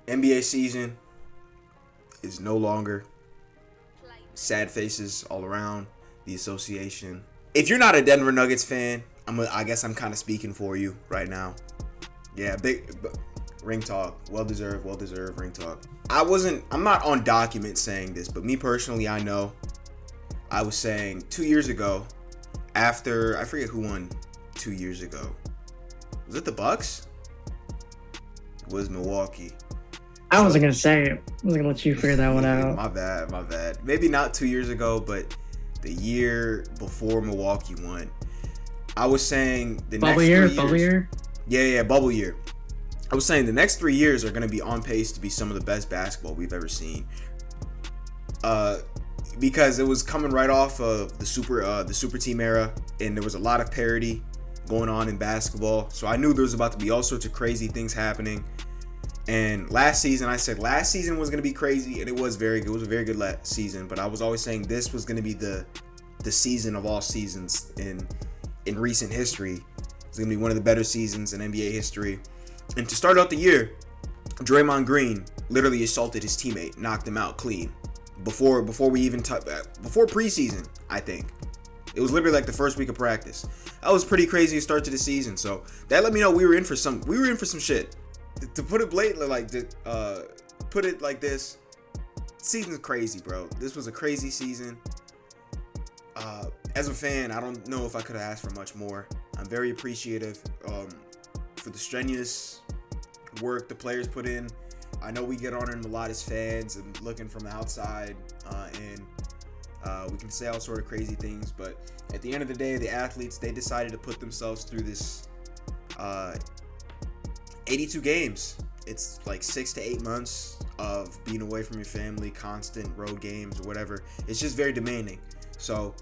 NBA season is no longer. Sad faces all around the association. If you're not a Denver Nuggets fan, I guess I'm kind of speaking for you right now. Yeah, big ring talk. Well deserved ring talk. I'm not on document saying this, but me personally, I know. I was saying 2 years ago, after, I forget who won 2 years ago. Was it the Bucks? It was Milwaukee. I wasn't going to say it. I was going to let you figure that one out. My bad. Maybe not 2 years ago, but the year before Milwaukee won. I was saying the next 3 years. Bubble year? Yeah, bubble year. I was saying the next 3 years are going to be on pace to be some of the best basketball we've ever seen. Because it was coming right off of the super team era, and there was a lot of parity going on in basketball. So I knew there was about to be all sorts of crazy things happening. And last season, I said last season was going to be crazy, and it was very good. It was a very good season. But I was always saying this was going to be the season of all seasons in recent history. It's going to be one of the better seasons in NBA history. And to start out the year, Draymond Green literally assaulted his teammate, knocked him out clean. Before we even before preseason, I think. It was literally like the first week of practice. That was pretty crazy start to the season. So that let me know we were in for some shit. To put it blatantly, put it like this, season's crazy, bro. This was a crazy season. As a fan, I don't know if I could have asked for much more. I'm very appreciative for the strenuous work the players put in. I know we get on them a lot as fans and looking from the outside, and we can say all sort of crazy things, but at the end of the day, the athletes, they decided to put themselves through this 82 games. It's like 6 to 8 months of being away from your family, constant road games or whatever. It's just very demanding. So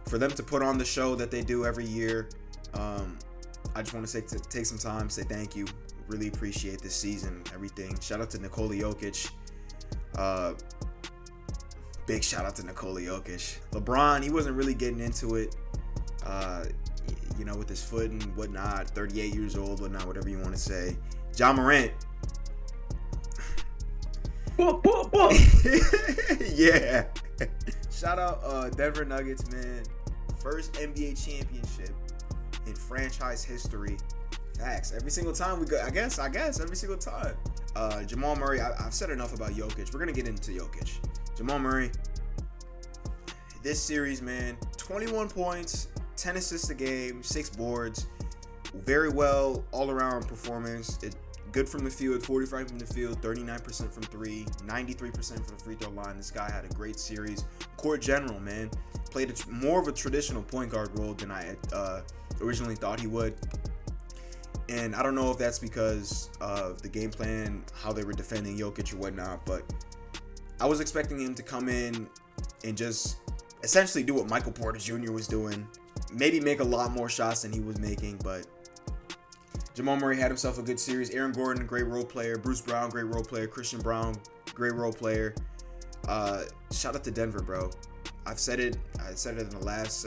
for them to put on the show that they do every year, I just want to take some time, say thank you. Really appreciate this season, everything. Shout out to Nikola Jokic. Big shout out to Nikola Jokic. LeBron, he wasn't really getting into it, with his foot and whatnot. 38 years old, whatnot, whatever you want to say. Ja Morant. Yeah. Shout out Denver Nuggets, man. First NBA championship in franchise history. Facts. Every single time we go, I guess every single time. Jamal Murray, I've said enough about Jokic. We're going to get into Jokic. Jamal Murray, this series, man, 21 points, 10 assists a game, 6 boards. Very well all-around performance. Good from the field, 45 from the field, 39% from 3, 93% from the free throw line. This guy had a great series. Court general, man. Played more of a traditional point guard role than I originally thought he would. And I don't know if that's because of the game plan, how they were defending Jokic or whatnot, but I was expecting him to come in and just essentially do what Michael Porter Jr. was doing. Maybe make a lot more shots than he was making, but Jamal Murray had himself a good series. Aaron Gordon, great role player. Bruce Brown, great role player. Christian Brown, great role player. Shout out to Denver, bro. I said it in the last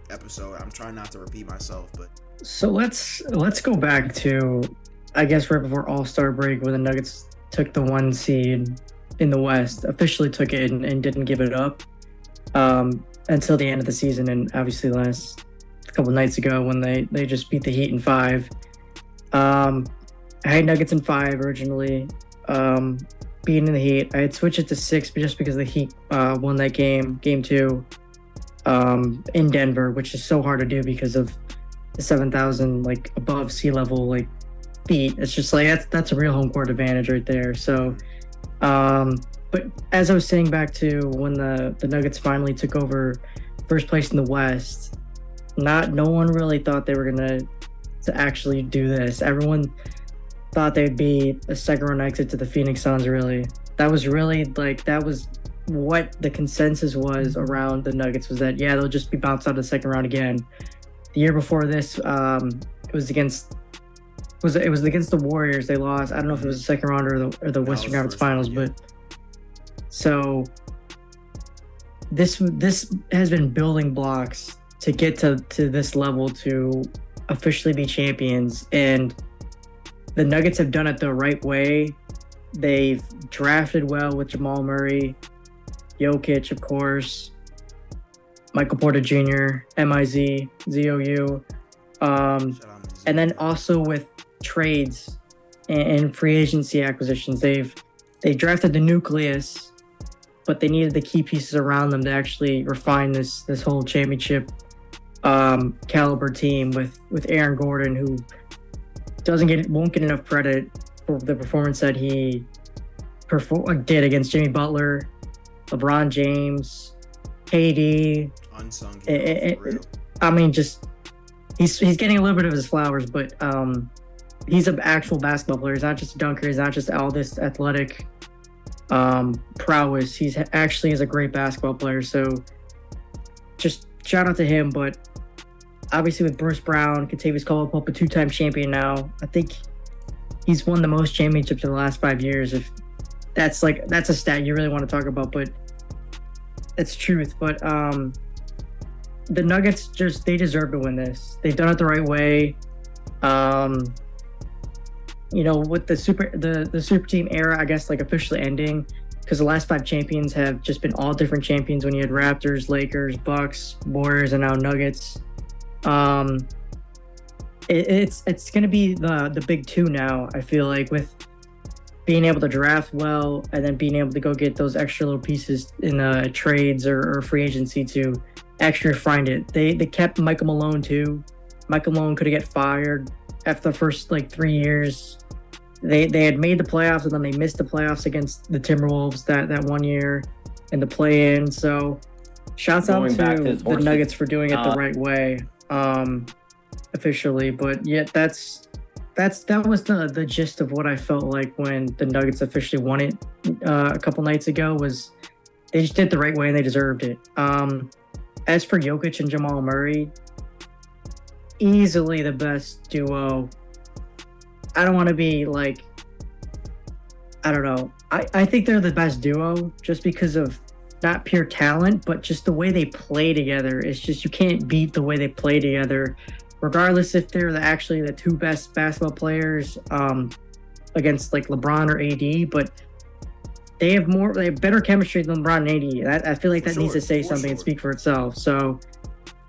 episode. I'm trying not to repeat myself, but So let's go back to, I guess, right before All-Star break, where the Nuggets took the 1 seed in the West, officially took it and didn't give it up until the end of the season, and obviously last couple nights ago when they just beat the Heat in 5. I had Nuggets in 5 originally, beating the Heat. I had switched it to 6 just because the Heat won that game 2, in Denver, which is so hard to do because of the 7,000 above sea level feet. It's just that's a real home court advantage right there. So, but as I was saying, back to when the Nuggets finally took over first place in the West, no one really thought they were gonna to actually do this. Everyone thought they'd be a second round exit to the Phoenix Suns. Really, that was what the consensus was around the Nuggets, was that they'll just be bounced out of the second round again. The year before this, it was against the Warriors. They lost. I don't know if it was the second round or the Western Conference Finals, but so this has been building blocks to get to this level to officially be champions, and the Nuggets have done it the right way They've drafted well with Jamal Murray, Jokic, of course, Michael Porter Jr., Miz, ZOU, Shout out Mizzou. and then also with trades and free agency acquisitions. They drafted the nucleus, but they needed the key pieces around them to actually refine this whole championship caliber team with Aaron Gordon, who won't get enough credit for the performance that he did against Jimmy Butler, LeBron James, KD. Unsung hero, for real. I mean, just he's getting a little bit of his flowers, but he's an actual basketball player. He's not just a dunker. He's not just all this athletic prowess. He's actually is a great basketball player. So just shout out to him. But obviously with Bruce Brown, Kentavious Caldwell-Pope, a two-time champion now, I think he's won the most championships in the last 5 years. If that's a stat you really want to talk about, but it's truth. But the Nuggets they deserve to win this. They've done it the right way. With the super team era, I guess, like officially ending, because the last 5 champions have just been all different champions. When you had Raptors, Lakers, Bucks, Warriors, and now Nuggets. It's gonna be the big two now. I feel like, with being able to draft well and then being able to go get those extra little pieces in trades or free agency to actually refine it. They kept Michael Malone too. Michael Malone could get fired after the first 3 years. They had made the playoffs and then they missed the playoffs against the Timberwolves that 1 year in the play-in. So shouts out to the Nuggets for doing it the right way, officially. But yet that was the gist of what I felt like when the Nuggets officially won it a couple nights ago. Was they just did it the right way and they deserved it. As for Jokic and Jamal Murray, easily the best duo. I don't want to be I don't know. I think they're the best duo just because of not pure talent, but just the way they play together. It's just, you can't beat the way they play together, regardless if they're actually the two best basketball players against LeBron or AD, but they have better chemistry than LeBron and AD. I feel like that needs to say something and speak for itself. So,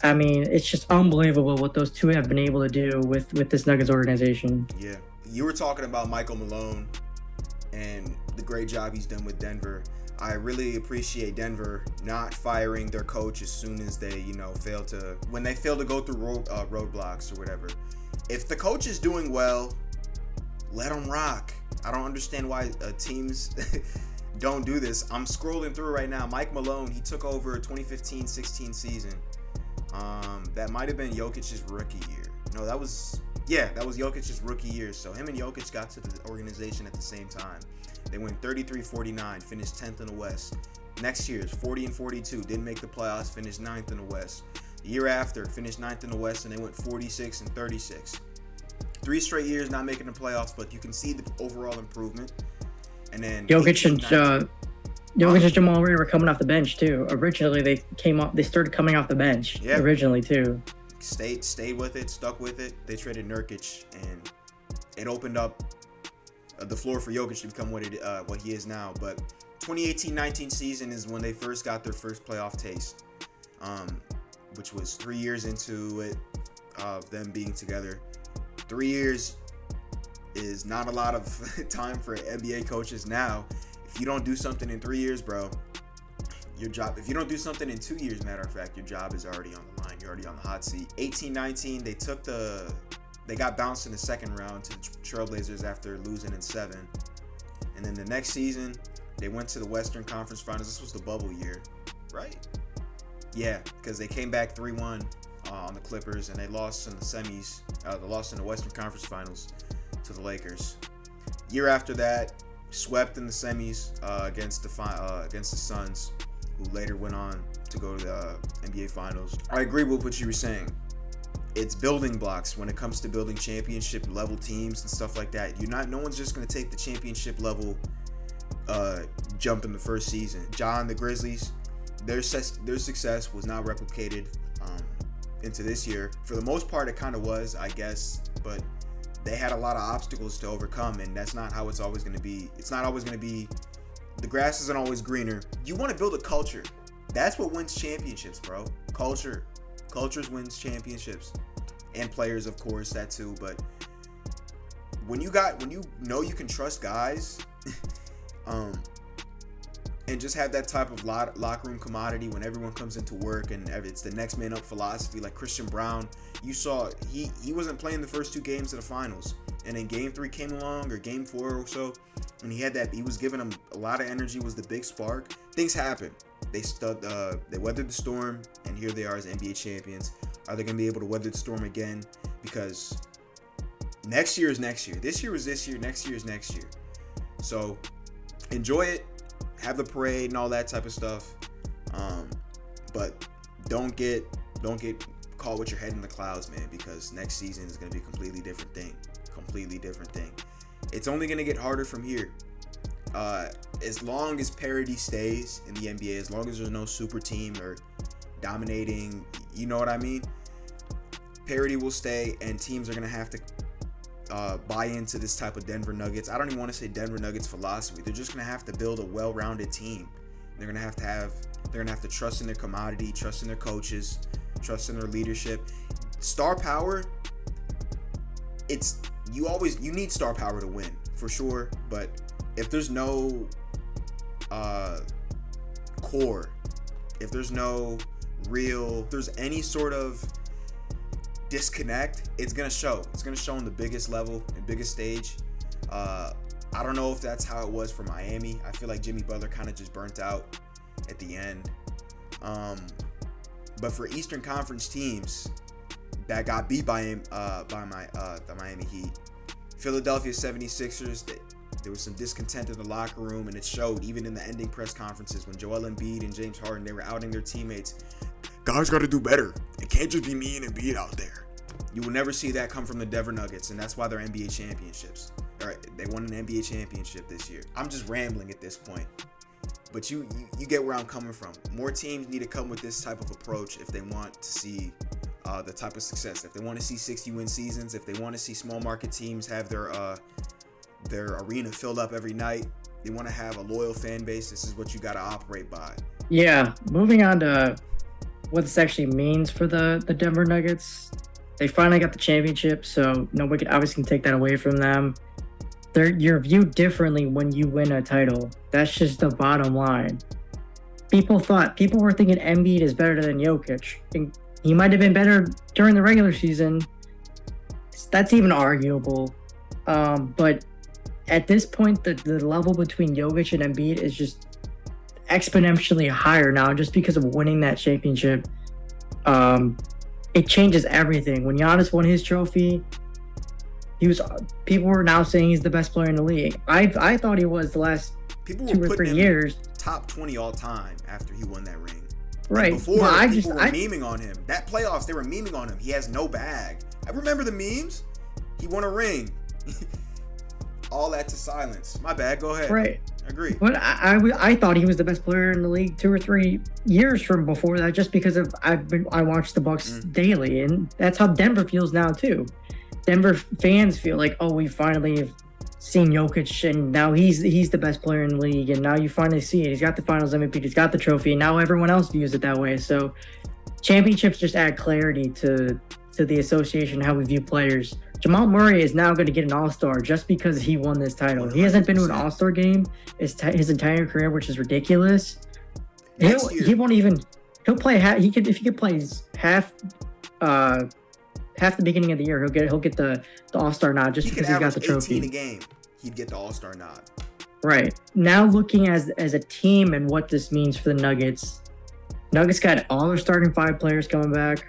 I mean, it's just unbelievable what those two have been able to do with this Nuggets organization. Yeah. You were talking about Michael Malone and the great job he's done with Denver. I really appreciate Denver not firing their coach as soon as they, fail to go through roadblocks or whatever. If the coach is doing well, let him rock. I don't understand why teams don't do this. I'm scrolling through right now. Mike Malone, he took over 2015-16 season. That might have been Jokic's rookie year. No, that was Jokic's rookie year. So him and Jokic got to the organization at the same time. They went 33-49, finished 10th in the West. Next year's 40-42, didn't make the playoffs, finished 9th in the West. The year after, finished 9th in the West, and they went 46-36. 3 straight years not making the playoffs, but you can see the overall improvement. And then Jokic and Jamal Murray were coming off the bench too. Originally, they started coming off the bench. Yep. Originally too. Stayed with it, stuck with it. They traded Nurkic, and it opened up the floor for Jokic to become what he is now. But 2018-19 season is when they first got their first playoff taste, which was 3 years into it of them being together. 3 years is not a lot of time for NBA coaches now. If you don't do something in 3 years, bro, your job, if you don't do something in 2 years, matter of fact, your job is already on the line. You're already on the hot seat. 18-19, they got bounced in the second round to the Trailblazers after losing in 7. And then the next season, they went to the Western Conference Finals. This was the bubble year, right? Yeah, because they came back 3-1 on the Clippers, and they lost in the semis. They lost in the Western Conference Finals to the Lakers. Year after that, swept in the semis against the Suns, who later went on to go to the NBA Finals. I agree with what you were saying. It's building blocks when it comes to building championship level teams and stuff like that. No one's just going to take the championship level jump in the first season. The Grizzlies, their success was not replicated into this year. For the most part, it kind of was, I guess, but they had a lot of obstacles to overcome, and that's not how it's always going to be. It's not always going to be. The grass isn't always greener. You want to build a culture. That's what wins championships, bro. Culture. Cultures wins championships. And players, of course, that too. But when you know you can trust guys, and just have that type of locker room commodity when everyone comes into work and it's the next man up philosophy, like Christian Brown, you saw he wasn't playing the first 2 games of the finals, and then game 3 came along, or game 4 or so, and he was giving them a lot of energy, was the big spark. Things happen. They weathered the storm, and here they are as NBA champions. Are they going to be able to weather the storm again? Because next year is next year. This year was this year. Next year is next year. So enjoy it. Have the parade and all that type of stuff. But don't get caught with your head in the clouds, man, because next season is going to be a completely different thing. It's only going to get harder from here. As long as parity stays in the NBA, as long as there's no super team or dominating, you know what I mean? Parity will stay, and teams are going to have to buy into this type of Denver Nuggets. I don't even want to say Denver Nuggets philosophy. They're just going to have to build a well-rounded team. They're going to have to trust in their commodity, trust in their coaches, trust in their leadership. Star power, you need star power to win, for sure, but if there's no core, if there's any sort of disconnect, it's gonna show. It's gonna show on the biggest level and biggest stage. I don't know if that's how it was for Miami. I feel like Jimmy Butler kind of just burnt out at the end. But for Eastern Conference teams that got beat by the Miami Heat, Philadelphia 76ers, there was some discontent in the locker room, and it showed even in the ending press conferences when Joel Embiid and James Harden, they were outing their teammates. Guys got to do better. It can't just be me and Embiid out there. You will never see that come from the Denver Nuggets, and that's why they're NBA championships. All right, they won an NBA championship this year. I'm just rambling at this point, but you get where I'm coming from. More teams need to come with this type of approach if they want to see the type of success. If they want to see 60-win seasons, if they want to see small market teams have their arena filled up every night, they want to have a loyal fan base, this is what you got to operate by. Yeah, moving on to what this actually means for the Denver Nuggets. They finally got the championship, so nobody obviously can take that away from them. You're viewed differently when you win a title. That's just the bottom line. People were thinking Embiid is better than Jokic. And he might have been better during the regular season. That's even arguable. But at this point, the level between Jokic and Embiid is just exponentially higher now, just because of winning that championship. It changes everything. When Giannis won his trophy, people were now saying he's the best player in the league. I thought he was the last people 2 or 3 years. Top 20 all time after he won that ring. Right. And before, people were memeing on him. That playoffs, they were memeing on him. He has no bag. I remember the memes. He won a ring. All that to silence. My bad. Go ahead. Right. Agree. But I thought he was the best player in the league 2 or 3 years from before that, just because of I watched the Bucks daily, and that's how Denver feels now too. Denver fans feel like, oh, we finally have seen Jokic, and now he's the best player in the league, and now you finally see it. He's got the Finals MVP, he's got the trophy, and now everyone else views it that way. So championships just add clarity to the association, how we view players. Jamal Murray is now going to get an All-Star just because he won this title. 100%. He hasn't been to an All-Star game his entire career, which is ridiculous. He won't even. He'll play half. If he could play half the beginning of the year, he'll get the All-Star nod just because he's got the trophy. 18 a game, he'd get the All-Star nod. Right. Now looking as a team and what this means for the Nuggets. Nuggets got all their starting 5 players coming back.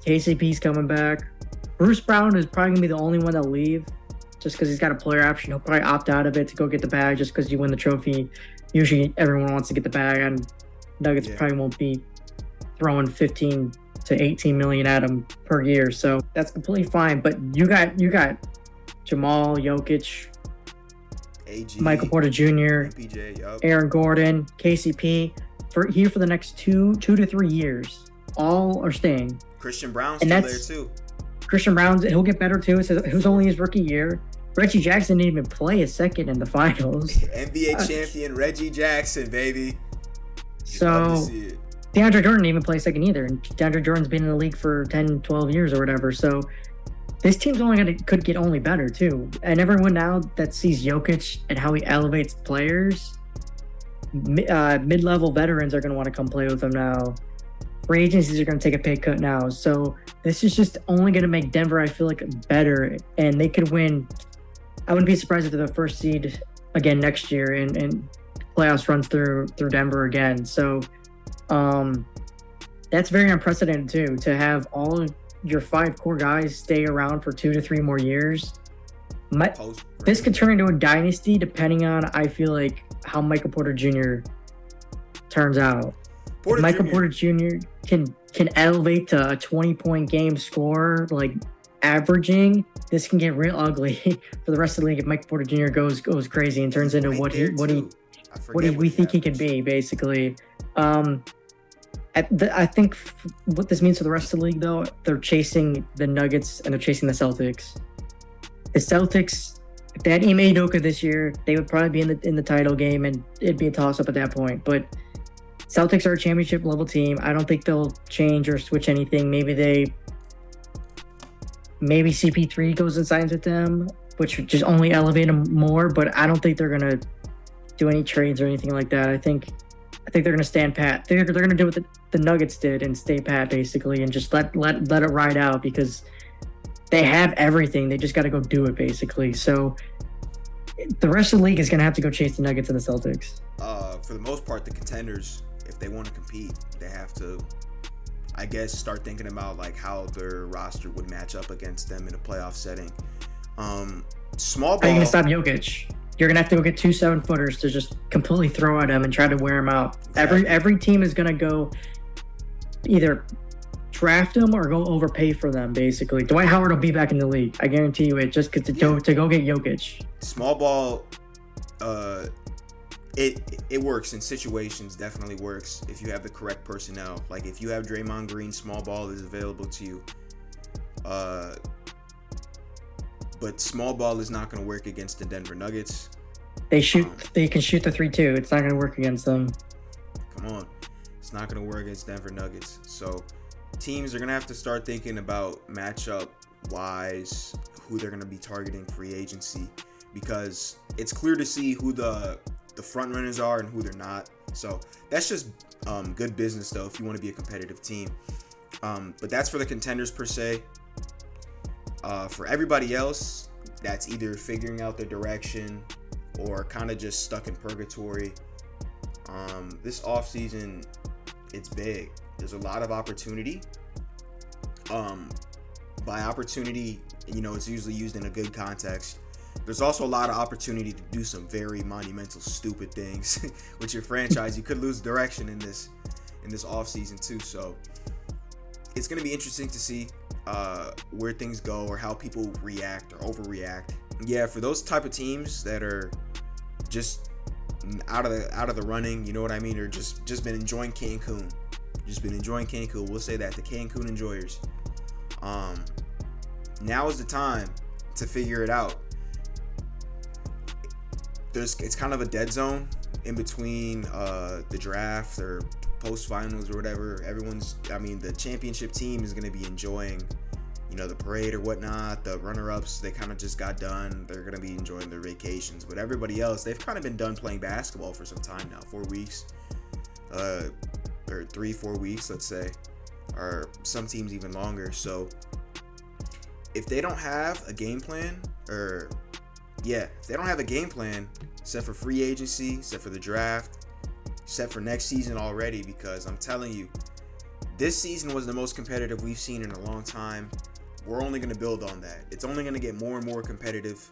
KCP's coming back. Bruce Brown is probably going to be the only one that'll leave just because he's got a player option. He'll probably opt out of it to go get the bag just because you win the trophy. Usually everyone wants to get the bag, and Nuggets probably won't be throwing 15 to 18 million at him per year. So that's completely fine. But you got Jamal, Jokic, AG, Michael Porter Jr., MPJ, yep. Aaron Gordon, KCP for the next 2 to 3 years. All are staying. Christian Brown's still there too. Christian Brown, he'll get better too. It was only his rookie year. Reggie Jackson didn't even play a second in the finals. NBA champion Reggie Jackson, baby. So DeAndre Jordan didn't even play second either. And DeAndre Jordan's been in the league for 10, 12 years or whatever. So this team's could get only better too. And everyone now that sees Jokic and how he elevates players, mid-level veterans are going to want to come play with him now. Free agencies are going to take a pay cut now. So this is just only going to make Denver, I feel like, better. And they could win. I wouldn't be surprised if they're the first seed again next year and playoffs runs through Denver again. So that's very unprecedented too, to have all of your 5 core guys stay around for 2 to 3 more years. This could turn into a dynasty depending on, I feel like, how Michael Porter Jr. turns out. Michael Porter Jr. can elevate to a 20-point game score, like averaging. This can get real ugly for the rest of the league if Michael Porter Jr. goes crazy and turns into what we think he can be, basically. I think what this means for the rest of the league, though, they're chasing the Nuggets and they're chasing the Celtics. The Celtics, if they had Ime Udoka this year, they would probably be in the title game, and it'd be a toss-up at that point. But Celtics are a championship level team. I don't think they'll change or switch anything. Maybe CP3 goes and signs with them, which would just only elevate them more. But I don't think they're gonna do any trades or anything like that. I think they're gonna stand pat. They're gonna do what the Nuggets did and stay pat, basically, and just let it ride out, because they have everything. They just got to go do it, basically. So the rest of the league is gonna have to go chase the Nuggets and the Celtics. For the most part, the contenders, if they want to compete, they have to, I guess, start thinking about like how their roster would match up against them in a playoff setting. Small ball. How are you gonna stop Jokic? You're gonna have to go get 2 7-footers to just completely throw at him and try to wear him out. Exactly. Every team is gonna go either draft him or go overpay for them. Basically, Dwight Howard will be back in the league. I guarantee you it. Just to go get Jokic. Small ball, it works in situations. Definitely works if you have the correct personnel. Like if you have Draymond Green, small ball is available to you. But small ball is not going to work against the Denver Nuggets. They can shoot the 3-2. It's not going to work against them. Come on. It's not going to work against Denver Nuggets. So teams are going to have to start thinking about matchup-wise, who they're going to be targeting free agency, because it's clear to see who the front runners are and who they're not. So that's just good business, though, if you want to be a competitive team. But that's for the contenders, per se. For everybody else that's either figuring out their direction or kind of just stuck in purgatory, this offseason, it's big. There's a lot of opportunity. By opportunity, it's usually used in a good context. There's also a lot of opportunity to do some very monumental, stupid things with your franchise. You could lose direction in this offseason too. So it's going to be interesting to see where things go or how people react or overreact. Yeah, for those type of teams that are just out of the running, you know what I mean, or just been enjoying Cancun. We'll say that, the Cancun enjoyers. Now is the time to figure it out. It's kind of a dead zone in between the draft or post finals or whatever. The championship team is going to be enjoying, the parade or whatnot. The runner-ups, they kind of just got done. They're going to be enjoying their vacations. But everybody else, they've kind of been done playing basketball for some time now, 4 weeks, or 3-4 weeks, let's say, or some teams even longer. So if they don't have a game plan, set for free agency, set for the draft, set for next season already, because I'm telling you, this season was the most competitive we've seen in a long time. We're only going to build on that. It's only going to get more and more competitive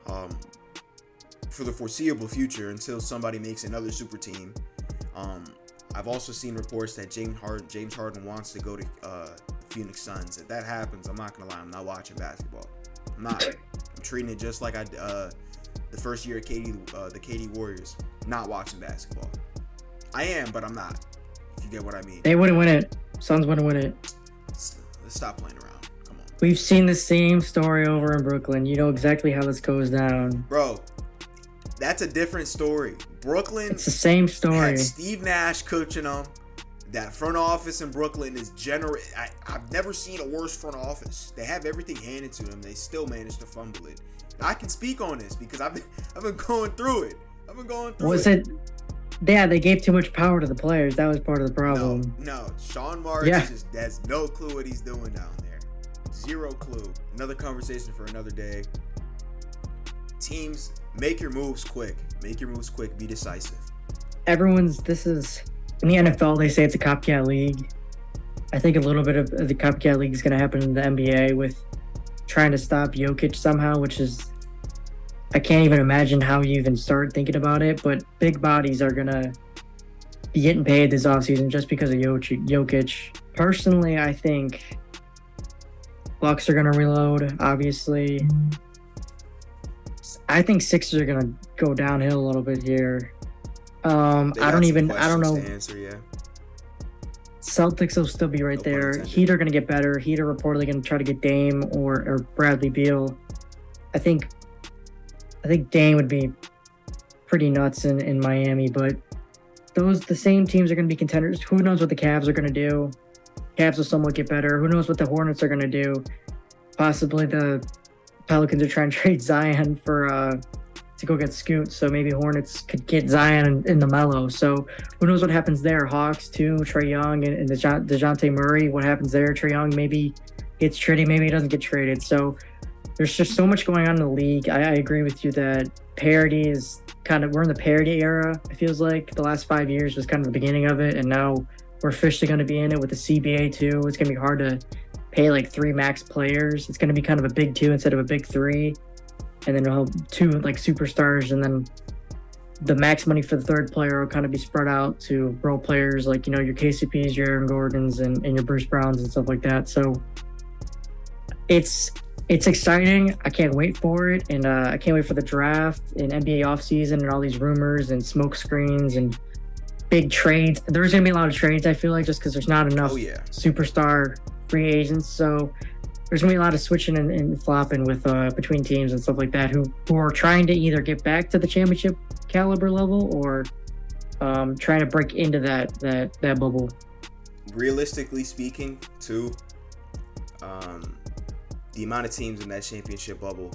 for the foreseeable future until somebody makes another super team. I've also seen reports that James Harden wants to go to Phoenix Suns. If that happens, I'm not going to lie, I'm not watching basketball. I'm not. I'm treating it just like I the first year of the KD Warriors. Not watching basketball. I am, but I'm not. If you get what I mean. They wouldn't win it. Suns wouldn't win it. Let's stop playing around. Come on, We've seen the same story over in Brooklyn. You know exactly how this goes down. Bro, that's a different story. Brooklyn It's the same story. had Steve Nash coaching them. That front office in Brooklyn is I've never seen a worse front office. They have everything handed to them. They still manage to fumble it. I can speak on this because I've been going through it. Was it? Yeah, they gave too much power to the players. That was part of the problem. No. Sean Marks just has no clue what he's doing down there. Zero clue. Another conversation for another day. Teams, make your moves quick. Be decisive. This is in the NFL. They say it's a copycat league. I think a little bit of the copycat league is going to happen in the NBA with trying to stop Jokic somehow, which is, I can't even imagine how you even start thinking about it. But big bodies are going to be getting paid this offseason just because of Jokic. Personally, I think Bucks are going to reload, obviously. I think Sixers are going to go downhill a little bit here. I don't know. Answer, yeah. Celtics will still be right there. Heat are going to get better. Heat are reportedly going to try to get Dame or Bradley Beal. I think Dame would be pretty nuts in Miami, but the same teams are going to be contenders. Who knows what the Cavs are going to do? Cavs will somewhat get better. Who knows what the Hornets are going to do? Possibly the Pelicans are trying to trade Zion to go get Scoot, so maybe Hornets could get Zion in the Melo. So who knows what happens there? Hawks too, Trae Young and DeJounte Murray. What happens there? Trae Young maybe gets traded, maybe he doesn't get traded. So there's just so much going on in the league. I agree with you that parity is we're in the parity era. It feels like the last 5 years was kind of the beginning of it, and now we're officially going to be in it with the CBA too. It's going to be hard to pay like 3 max players. It's going to be kind of a big 2 instead of a big 3. And then we'll have 2 like superstars, and then the max money for the third player will kind of be spread out to role players like, your KCPs, your Aaron Gordons, and your Bruce Browns and stuff like that. So it's exciting. I can't wait for it, and I can't wait for the draft and NBA offseason and all these rumors and smoke screens and big trades. There's going to be a lot of trades, I feel like, just because there's not enough superstar free agents. So there's going to be a lot of switching and flopping with between teams and stuff like that who are trying to either get back to the championship caliber level or trying to break into that bubble. Realistically speaking, too, the amount of teams in that championship bubble,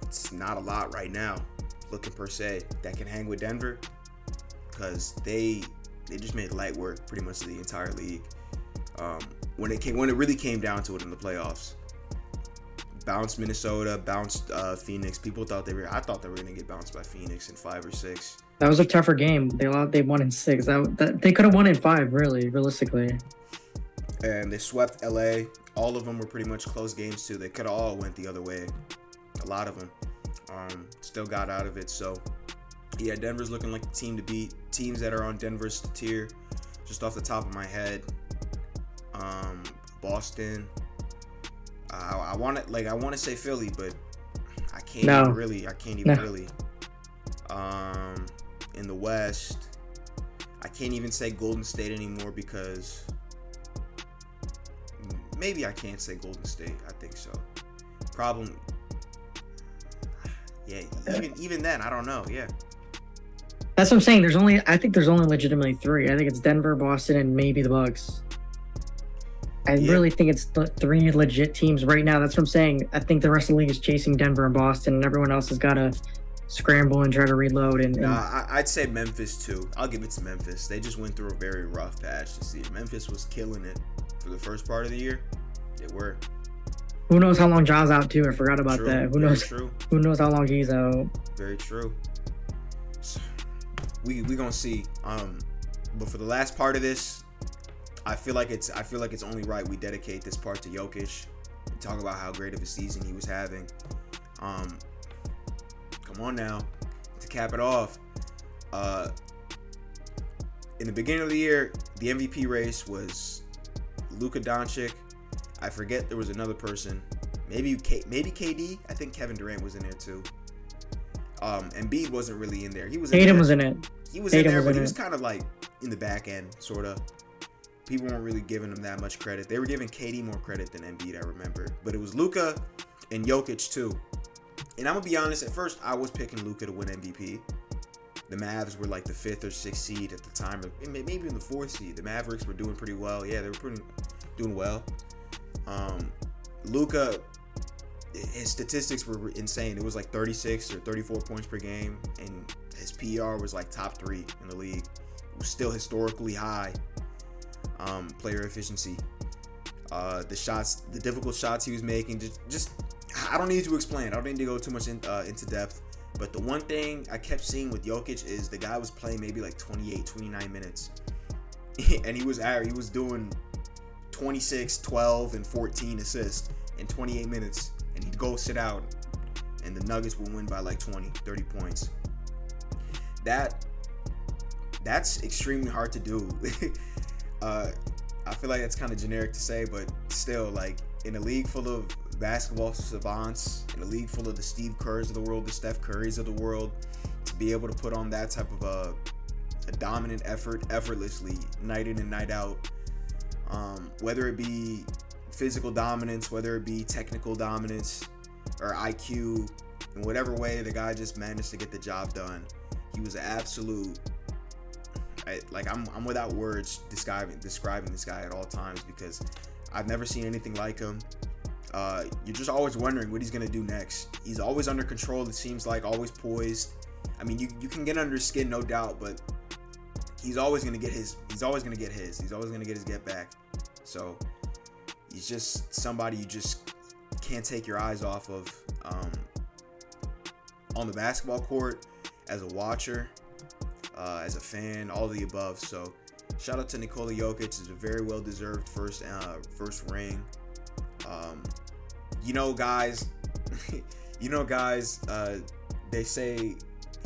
it's not a lot right now, looking per se, that can hang with Denver, because they just made light work pretty much of the entire league. When it really came down to it in the playoffs, bounced Minnesota, bounced Phoenix. I thought they were going to get bounced by Phoenix in 5 or 6. That was a tougher game. They won in 6. They could have won in 5, really, realistically. And they swept LA. All of them were pretty much close games too. They could have all went the other way. A lot of them still got out of it. So yeah, Denver's looking like the team to beat. Teams that are on Denver's tier, just off the top of my head. Boston. I want to say Philly, but I can't even really. In the West, I can't even say Golden State anymore because maybe I can't say Golden State. I think so. Problem. Yeah, even then, I don't know. Yeah. That's what I'm saying. I think there's only legitimately 3. I think it's Denver, Boston, and maybe the Bucks. I really think it's the 3 legit teams right now. That's what I'm saying. I think the rest of the league is chasing Denver and Boston, and everyone else has got to scramble and try to reload. I'd say Memphis too. I'll give it to Memphis. They just went through a very rough patch this year. Memphis was killing it for the first part of the year. They were. Who knows how long Ja's out too? I forgot about that. Who knows? True. Who knows how long he's out? Very true. So, we gonna see. But for the last part of this, I feel like it's only right we dedicate this part to Jokic. We talk about how great of a season he was having. Come on now, to cap it off. In the beginning of the year, the MVP race was Luka Doncic. I forget there was another person. Maybe KD. I think Kevin Durant was in there too. Embiid wasn't really in there. He was. Tatum was in it. He was in there, but he was kind of like in the back end, sort of. people weren't really giving him that much credit. They were giving KD more credit than Embiid, I remember. But it was Luka and Jokic too. And I'm gonna be honest, at first I was picking Luka to win MVP. The Mavs were like the 5th or 6th seed at the time, or maybe even the 4th seed. The Mavericks were doing pretty well. Yeah, they were doing well. Luka, his statistics were insane. It was like 36 or 34 points per game, and his PR was like top 3 in the league. It was still historically high player efficiency. The difficult shots he was making, just I don't need to explain. I don't need to go too much into depth. But the one thing I kept seeing with Jokic is the guy was playing maybe like 28, 29 minutes. And he was doing 26, 12, and 14 assists in 28 minutes. And he'd go sit out, and the Nuggets would win by like 20, 30 points. That's extremely hard to do. I feel like that's kind of generic to say, but still, like, in a league full of basketball savants, in a league full of the Steve Kerrs of the world, the Steph Currys of the world, to be able to put on that type of a dominant effort effortlessly, night in and night out, whether it be physical dominance, whether it be technical dominance or IQ, in whatever way the guy just managed to get the job done. He was an absolute, I'm without words describing this guy at all times, because I've never seen anything like him. You're just always wondering what he's gonna do next. He's always under control, it seems like, always poised. I mean, you can get under his skin, no doubt, but he's always gonna get his get back. So he's just somebody you just can't take your eyes off of, on the basketball court, as a watcher, as a fan, all of the above. So shout out to Nikola Jokic. It's a very well deserved first ring. Guys, they say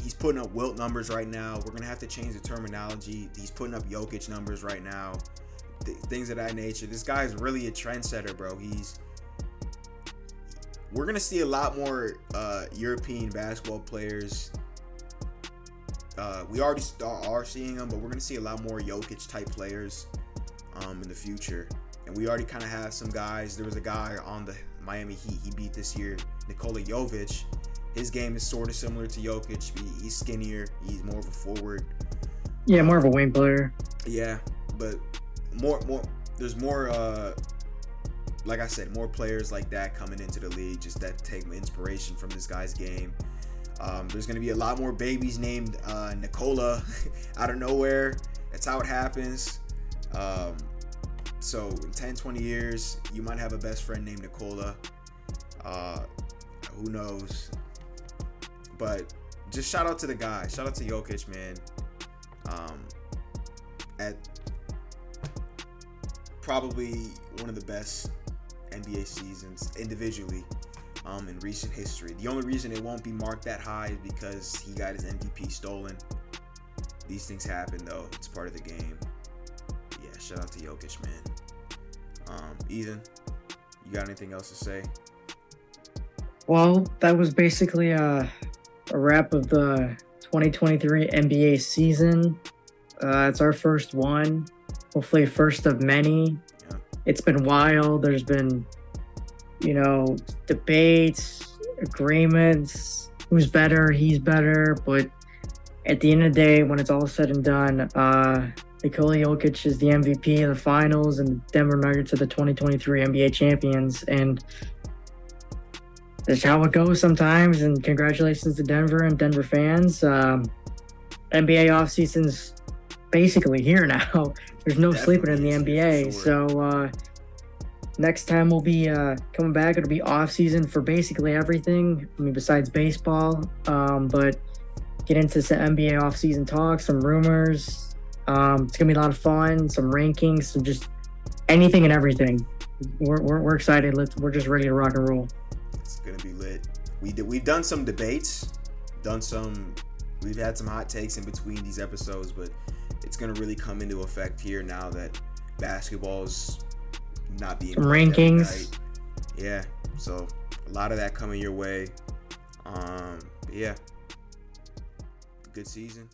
he's putting up Wilt numbers right now. We're gonna have to change the terminology. He's putting up Jokic numbers right now. Things of that nature. This guy is really a trendsetter, bro. We're gonna see a lot more European basketball players. We already are seeing them, but we're gonna see a lot more Jokic type players in the future. And we already kind of have some guys. There was a guy on the Miami Heat he beat this year, Nikola Jovic. His game is sort of similar to Jokic. He's skinnier. He's more of a forward. Yeah, more of a wing player. Yeah, but there's more, like I said, more players like that coming into the league, just that take inspiration from this guy's game. There's going to be a lot more babies named Nikola out of nowhere. That's how it happens. So in 10, 20 years, you might have a best friend named Nikola. Who knows? But just shout out to the guy. Shout out to Jokic, man. At probably one of the best NBA seasons individually in recent history. The only reason it won't be marked that high is because he got his MVP stolen. These things happen, though. It's part of the game. Yeah, shout out to Jokic, man. Ethan, you got anything else to say? Well, that was basically a wrap of the 2023 NBA season. It's our first one, hopefully first of many. Yeah. It's been wild. There's been, debates, agreements, who's better, he's better. But at the end of the day, when it's all said and done, Nikola Jokic is the MVP of the finals, and the Denver Nuggets are the 2023 NBA champions. And that's how it goes sometimes. And congratulations to Denver and Denver fans. NBA offseason's basically here now. There's no sleeping in the NBA. Sure. So next time we'll be coming back. It'll be off season for basically everything. I mean, besides baseball. But get into some NBA off season talk, some rumors. It's gonna be a lot of fun. Some rankings, some just anything and everything. We're excited. We're just ready to rock and roll. It's gonna be lit. We've done some debates, we've had some hot takes in between these episodes, but it's gonna really come into effect here now that basketball's not being some rankings. Night. Yeah, so a lot of that coming your way. But yeah, good season.